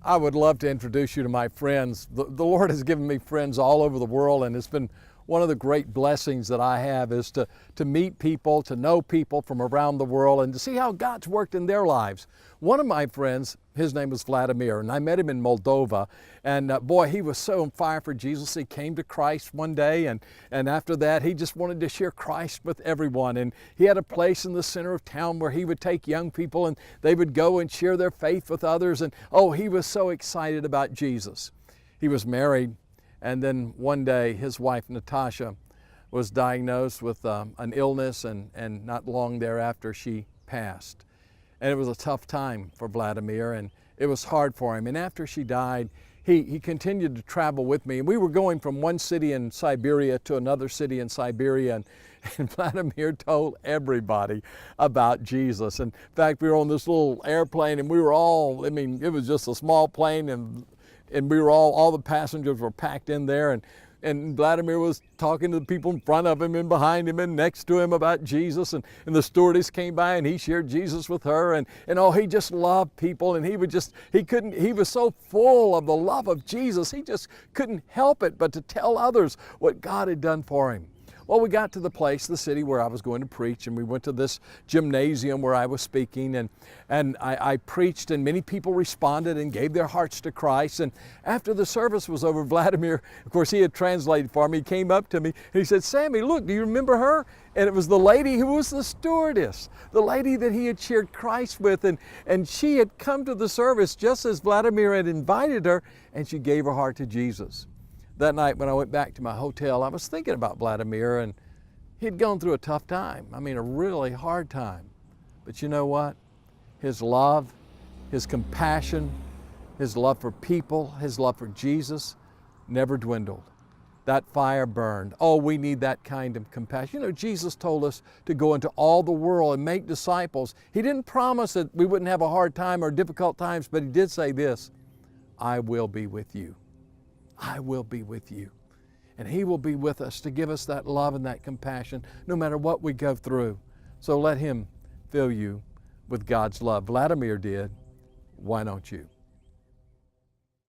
I would love to introduce you to my friends. The Lord has given me friends all over the world, and it's been one of the great blessings that I have is to meet people, to know people from around the world, and to see how God's worked in their lives. One of my friends, his name was Vladimir, and I met him in Moldova, and boy, he was so on fire for Jesus. He came to Christ one day, and after that, he just wanted to share Christ with everyone, and he had a place in the center of town where he would take young people, and they would go and share their faith with others, and oh, he was so excited about Jesus. He was married, and then one day his wife Natasha was diagnosed with an illness, and not long thereafter she passed. And it was a tough time for Vladimir, and it was hard for him. And after she died, he continued to travel with me. And we were going from one city in Siberia to another city in Siberia, and Vladimir told everybody about Jesus. In fact, we were on this little airplane, and we were all, I mean, it was just a small plane, and we were all the passengers were packed in there, and Vladimir was talking to the people in front of him and behind him and next to him about Jesus, and the stewardess came by and he shared Jesus with her, and oh, he just loved people, and he was so full of the love of Jesus, he just couldn't help it but to tell others what God had done for him. Well, we got to the place, the city where I was going to preach, and we went to this gymnasium where I was speaking, and I preached, and many people responded and gave their hearts to Christ. And after the service was over, Vladimir, of course, he had translated for me, he came up to me, and he said, "Sammy, look, do you remember her?" And it was the lady who was the stewardess, the lady that he had shared Christ with, and she had come to the service just as Vladimir had invited her, and she gave her heart to Jesus. That night when I went back to my hotel, I was thinking about Vladimir, and he'd gone through a tough time. I mean, a really hard time. But you know what? His love, his compassion, his love for people, his love for Jesus never dwindled. That fire burned. Oh, we need that kind of compassion. You know, Jesus told us to go into all the world and make disciples. He didn't promise that we wouldn't have a hard time or difficult times, but he did say this, "I will be with you. I will be with you." And he will be with us to give us that love and that compassion no matter what we go through. So let him fill you with God's love. Vladimir did. Why don't you?